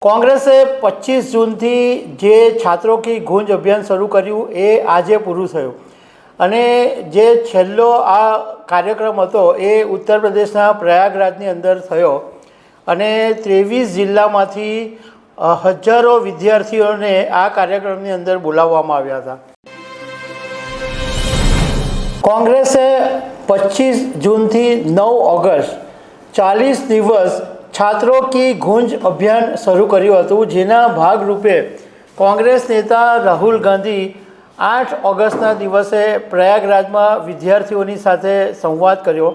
કોંગ્રેસે 25 જૂનથી જે છાત્રો કી ગૂંજ અભિયાન શરૂ કર્યું એ આજે પૂરું થયું અને જે છેલ્લો આ કાર્યક્રમ હતો એ ઉત્તર પ્રદેશના પ્રયાગરાજની અંદર થયો અને 23 જિલ્લામાંથી હજારો વિદ્યાર્થીઓને આ કાર્યક્રમની અંદર બોલાવવામાં આવ્યા હતા। કોંગ્રેસે 25 જૂનથી 9 ઓગસ્ટ 40 દિવસ छात्रों की गूंज अभियान शुरू કર્યું હતું, જેના ભાગરૂપે કોંગ્રેસ નેતા રાહુલ ગાંધી 8 ઓગસ્ટના દિવસે પ્રયાગરાજમાં વિદ્યાર્થીઓની સાથે સંવાદ કર્યો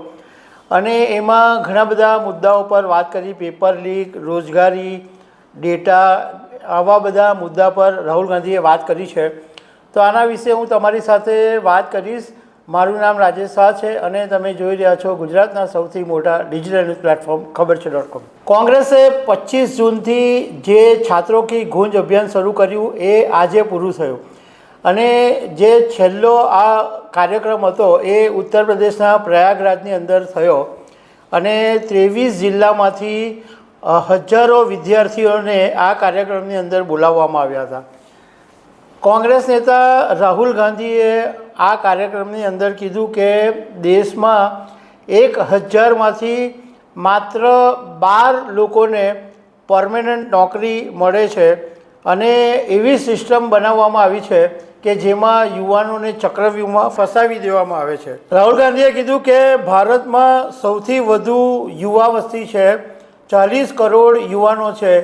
અને એમાં ઘણા બધા મુદ્દાઓ પર વાત કરી। પેપર લીક, રોજગારી, ડેટા, આવા બધા મુદ્દા પર રાહુલ ગાંધીએ વાત કરી છે। તો આના વિશે હું તમારી સાથે વાત કરીશ। મારું નામ રાજેશ શાહ છે અને તમે જોઈ રહ્યા છો ગુજરાતના સૌથી મોટા ડિજિટલ ન્યૂઝ પ્લેટફોર્મ ખબરછે.com। કોંગ્રેસે 25 જૂનથી જે છાત્રો કી ગૂંજ અભિયાન શરૂ કર્યું એ આજે પૂરું થયું અને જે છેલ્લો આ કાર્યક્રમ હતો એ ઉત્તર પ્રદેશના પ્રયાગરાજની અંદર થયો અને 23 જિલ્લામાંથી હજારો વિદ્યાર્થીઓને આ કાર્યક્રમની અંદર બોલાવવામાં આવ્યા હતા। કોંગ્રેસ નેતા રાહુલ ગાંધીએ આ કાર્યક્રમની અંદર કીધું કે દેશમાં 1000માંથી માત્ર 12 લોકોને પરમેનન્ટ નોકરી મળે છે અને એવી સિસ્ટમ બનાવવામાં આવી છે કે જેમાં યુવાનોને ચક્રવ્યૂહમાં ફસાવી દેવામાં આવે છે। રાહુલ ગાંધીએ કીધું કે ભારતમાં સૌથી વધુ યુવા વસ્તી છે, 40 કરોડ યુવાનો છે,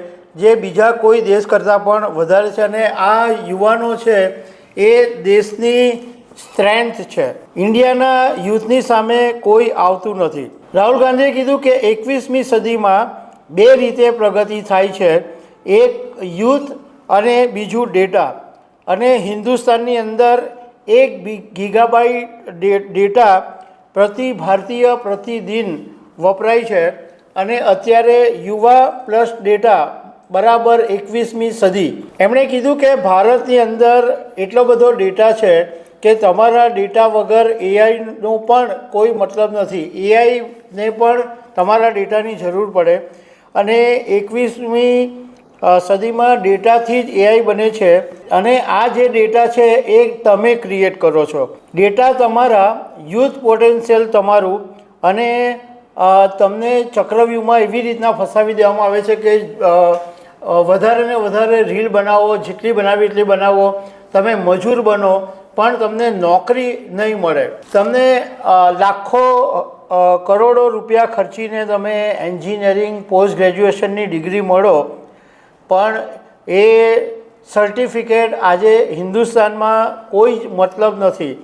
જે બીજા કોઈ દેશ કરતાં પણ વધારે છે અને આ યુવાનો છે એ દેશની સ્ટ્રેન્થ છે। ઇન્ડિયાના યુથની સામે કોઈ આવતું નથી। રાહુલ ગાંધીએ કીધું કે 21મી સદીમાં 2 રીતે પ્રગતિ થાય છે, એક યુથ અને બીજું ડેટા, અને હિન્દુસ્તાનની અંદર 1 ગીગાબાઇટ ડેટા પ્રતિ ભારતીય પ્રતિદિન વપરાય છે અને અત્યારે યુવા પ્લસ ડેટા બરાબર 21મી સદી। એમણે કીધું કે ભારતની અંદર એટલો બધો ડેટા છે કે તમારા ડેટા વગર એઆઈનો પણ કોઈ મતલબ નથી। એઆઈને પણ તમારા ડેટાની જરૂર પડે અને 21મી સદીમાં ડેટાથી જ એઆઈ બને છે અને આ જે ડેટા છે એ તમે ક્રિએટ કરો છો। ડેટા તમારા યુથ પોટેન્શિયલ તમારું અને તમને ચક્રવ્યૂહમાં એવી રીતના ફસાવી દેવામાં આવે છે કે વધારે ને વધારે રીલ બનાવો, જેટલી બનાવી એટલી બનાવો, તમે મજૂર બનો પણ તમને નોકરી નહીં મળે। તમને લાખો કરોડો રૂપિયા ખર્ચીને તમે એન્જિનિયરિંગ પોસ્ટ ગ્રેજ્યુએશનની ડિગ્રી મળો પણ એ સર્ટિફિકેટ આજે હિન્દુસ્તાનમાં કોઈ જ મતલબ નથી।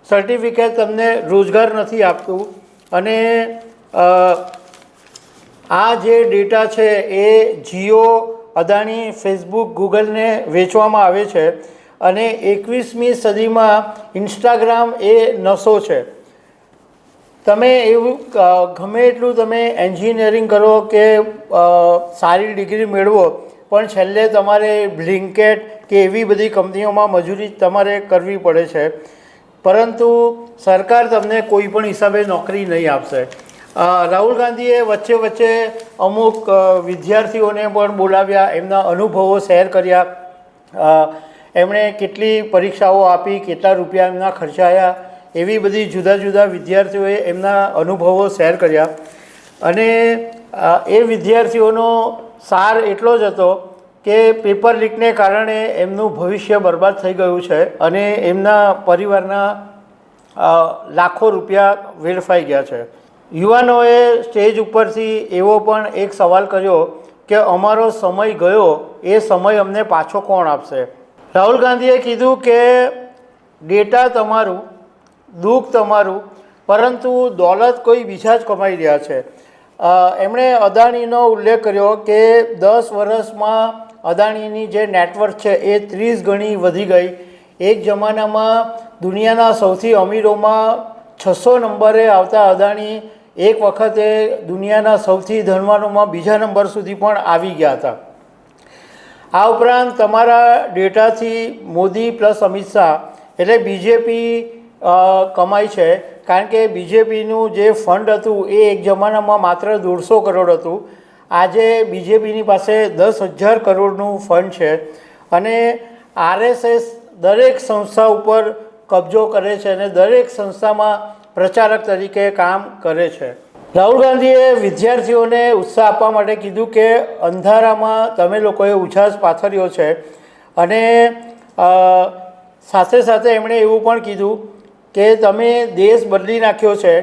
સર્ટિફિકેટ તમને રોજગાર નથી આપતું અને આ જે ડેટા છે એ જીઓ, અદાણી, ફેસબુક, ગૂગલને વેચવામાં આવે છે અને 21મી સદીમાં ઇન્સ્ટાગ્રામ એ નશો છે। તમે એવું ગમે એટલું તમે એન્જિનિયરિંગ કરો કે સારી ડિગ્રી મેળવો પણ છેલ્લે તમારે બ્લિંકેટ કે એવી બધી કંપનીઓમાં મજૂરી તમારે કરવી પડે છે, પરંતુ સરકાર તમને કોઈ પણ હિસાબે નોકરી નહીં આપશે। રાહુલ ગાંધીએ વચ્ચે અમુક વિદ્યાર્થીઓને પણ બોલાવ્યા, એમના અનુભવો શેર કર્યા, એમણે કેટલી પરીક્ષાઓ આપી, કેટલા રૂપિયા એમના ખર્ચાયા, એવી બધી જુદા જુદા વિદ્યાર્થીઓએ એમના અનુભવો શેર કર્યા અને એ વિદ્યાર્થીઓનો સાર એટલો જ હતો કે પેપર લીકને કારણે એમનું ભવિષ્ય બરબાદ થઈ ગયું છે અને એમના પરિવારના લાખો રૂપિયા વેડફાઈ ગયા છે। યુવાનોએ સ્ટેજ ઉપરથી એવો પણ એક સવાલ કર્યો કે અમારો સમય ગયો, એ સમય અમને પાછો કોણ આપશે? રાહુલ ગાંધીએ કીધું કે ડેટા તમારું, દુઃખ તમારું, પરંતુ દોલત કોઈ બીજા જ કમાઈ રહ્યા છે। એમણે અદાણીનો ઉલ્લેખ કર્યો કે 10 વર્ષમાં અદાણીની જે નેટવર્ક છે એ 30 ગણી વધી ગઈ। એક જમાનામાં દુનિયાના સૌથી અમીરોમાં 600 નંબરે આવતા અદાણી એક વખતે દુનિયાના સૌથી ધનવાનોમાં બીજા નંબર સુધી પણ આવી ગયા હતા। આ ઉપરાંત તમારા ડેટાથી મોદી પ્લસ અમિત શાહ એટલે બીજેપી કમાય છે, કારણ કે બીજેપીનું જે ફંડ હતું એ એક જમાનામાં માત્ર 150 કરોડ હતું આજે બીજેપીની પાસે 10,000 કરોડનું ફંડ છે અને આરએસએસ દરેક સંસ્થા ઉપર કબજો કરે છે અને દરેક સંસ્થામાં પ્રચારક તરીકે કામ કરે છે. રાહુલ ગાંધીએ વિદ્યાર્થીઓને ઉત્સાહ આપવા માટે કીધું કે અંધારામાં તમે લોકોએ ઉજાસ પાથર્યો છે અને સાથે સાથે એમણે એવું પણ કીધું કે તમે દેશ બદલી નાખ્યો છે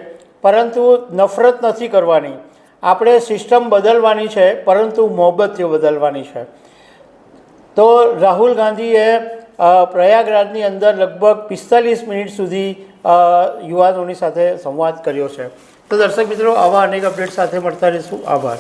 પરંતુ નફરત નથી કરવાની, આપણે સિસ્ટમ બદલવાની છે પરંતુ મોહબ્બતથી બદલવાની છે. તો રાહુલ ગાંધીએ પ્રયાગરાજની અંદર લગભગ 45 મિનિટ સુધી યુવાનોની સાથે સંવાદ કર્યો છે. તો દર્શક મિત્રો, આવા અનેક અપડેટ સાથે મળતા રહીશું. આભાર.